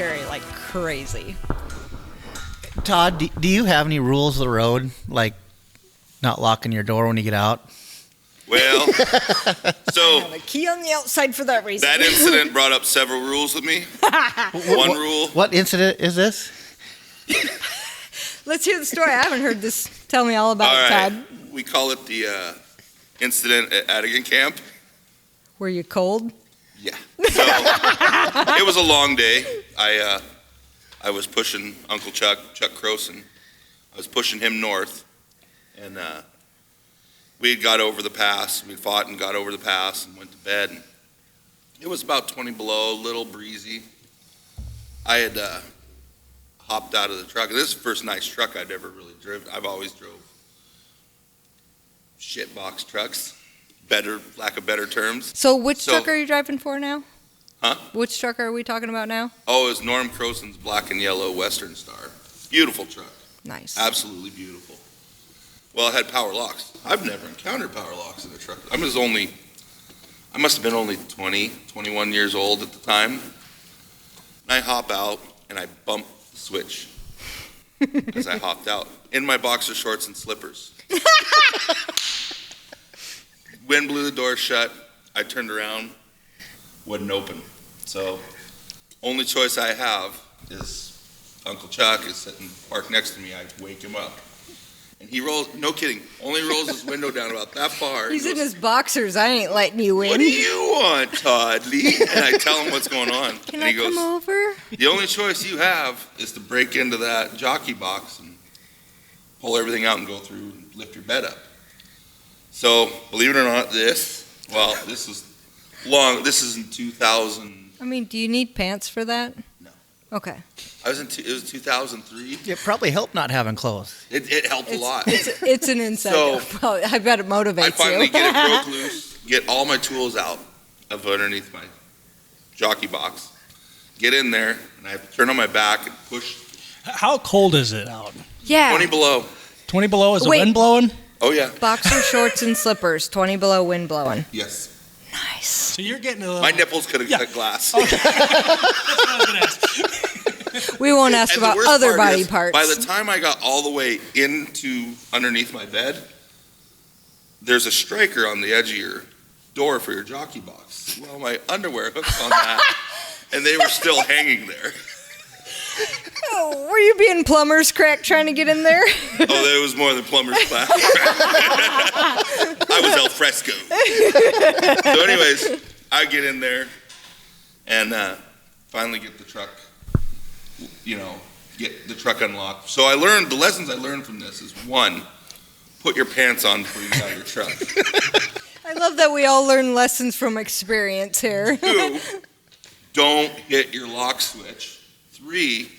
carry like crazy. Todd, do you have any rules of the road, like not locking your door when you get out? Well, so I have a key on the outside for that reason. that incident brought up several rules with me. One rule. What incident is this? Let's hear the story. I haven't heard this. Tell me all about it, Todd. We call it the incident at Atigun camp. Were you cold? Yeah. So it was a long day. I was pushing Uncle Chuck Croson. I was pushing him north, and we had got over the pass. We fought and got over the pass and went to bed. And it was about 20 below, a little breezy. I had hopped out of the truck. This is the first nice truck I'd ever really driven. I've always drove shitbox trucks, lack of better terms. So which truck are you driving for now? Huh? Which truck are we talking about now? Oh, it was Norm Croson's black and yellow Western Star. Beautiful truck. Nice. Absolutely beautiful. Well, it had power locks. I've never encountered power locks in a truck. I must have been only 20, 21 years old at the time. And I hop out and I bump the switch as I hopped out in my boxer shorts and slippers. Wind blew the door shut. I turned around, wouldn't open. So only choice I have is Uncle Chuck is sitting parked next to me. I wake him up. And he rolls, no kidding, only rolls his window down about that far. He's in his boxers. I ain't letting you in. What do you want, Todd Lee? And I tell him what's going on. Can and he come over? The only choice you have is to break into that jockey box and pull everything out and go through and lift your bed up. So, believe it or not, this was long. This is in 2000. I mean, do you need pants for that? No. Okay. It was 2003. It probably helped not having clothes. It helped a lot. It's an incentive. So, I bet it motivates you. I finally get it broke loose, get all my tools out of underneath my jockey box, get in there, and I turn on my back and push. How cold is it out? Yeah. 20 below. 20 below? Is the wind blowing? Oh, yeah. Boxer shorts and slippers, 20 below, wind blowing. Yes. Nice. So you're getting a little... My nipples could have cut glass. Okay. That's what I was going to ask. We won't ask about other body parts. By the time I got all the way into underneath my bed, there's a striker on the edge of your door for your jockey box. Well, my underwear hooked on that, and they were still hanging there. Oh, were you being plumber's crack trying to get in there? Oh, there was more than plumber's crack. I was al fresco. So anyways, I get in there and finally get the truck, get the truck unlocked. So the lessons I learned from this is, one, put your pants on before you get out of your truck. I love that we all learn lessons from experience here. 2, don't hit your lock switch. 3,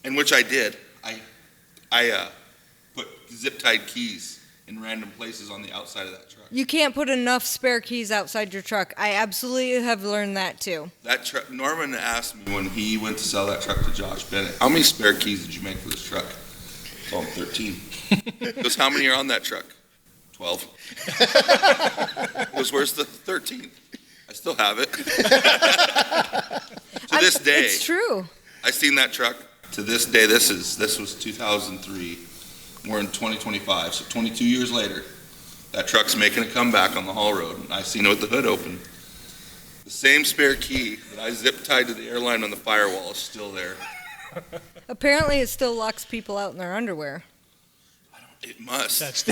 and which I did, I put zip-tied keys in random places on the outside of that truck. You can't put enough spare keys outside your truck. I absolutely have learned that too. That truck, Norman asked me when he went to sell that truck to Josh Bennett, how many spare keys did you make for this truck? Oh, 13. He goes, how many are on that truck? 12. He goes, where's the 13th? I still have it. To this day, it's true. I seen that truck. To this day, this was 2003. We're in 2025, so 22 years later, that truck's making a comeback on the haul road, and I seen it with the hood open. The same spare key that I zip tied to the airline on the firewall is still there. Apparently, it still locks people out in their underwear. It must. That's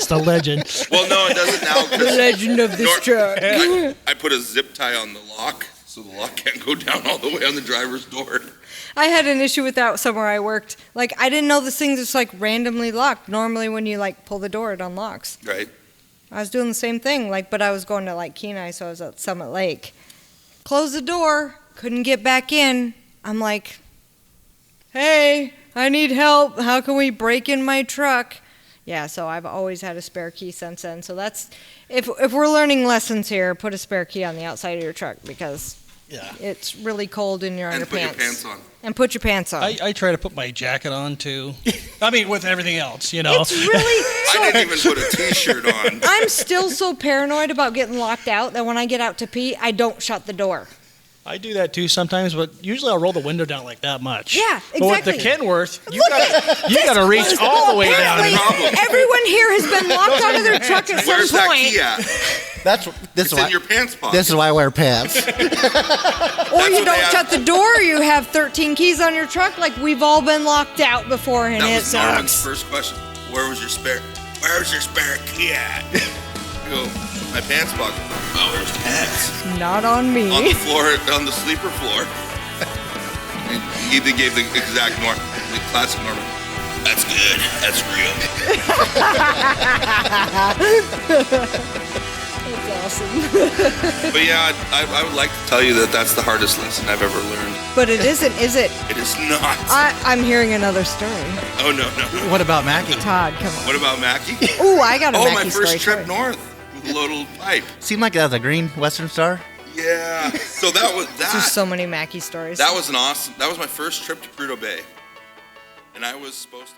the legend. Well, no, it doesn't now. The legend of this truck. I put a zip tie on the lock, so the lock can't go down all the way on the driver's door. I had an issue with that somewhere I worked. I didn't know this thing just randomly locked. Normally, when you pull the door, it unlocks. Right. I was doing the same thing, but I was going to Kenai, so I was at Summit Lake. Closed the door, couldn't get back in. I'm like, hey, I need help. How can we break in my truck? Yeah, so I've always had a spare key since then. So that's, if we're learning lessons here, put a spare key on the outside of your truck because it's really cold in your underpants. And put your pants on. And put your pants on. I try to put my jacket on too. I mean, with everything else, It's really... I didn't even put a T-shirt on. I'm still so paranoid about getting locked out that when I get out to pee, I don't shut the door. I do that too sometimes, but usually I'll roll the window down like that much. Yeah, But with the exactly. Kenworth, you gotta reach all the way down. Apparently, Problem. everyone here has been locked out of their truck at Where's some that point. key at? This It's is why in your pants pocket. this is why I wear pants. Or That's you what they don't have. shut the door, you have 13 keys on your truck. Like, we've all been locked out before, and That it was Norman's sucks. first question. Where's your spare key at? I go, my pants pocket. Oh, there's pants. Not on On the me. floor, on the sleeper floor. And he gave the exact the classic Norman. That's good. That's real. That's awesome. But yeah, I would like to tell you that that's the hardest lesson I've ever learned. But it isn't, is it? It is not. I'm hearing another story. Oh, no. What about Mackie? Todd, come on. What about Mackie? Ooh, I got a Oh, Mackie my first story. trip north with a little pipe. Seemed like that was a green Western Star. Yeah. So that was that. There's so many Mackie stories. That was my first trip to Prudhoe Bay. And I was supposed to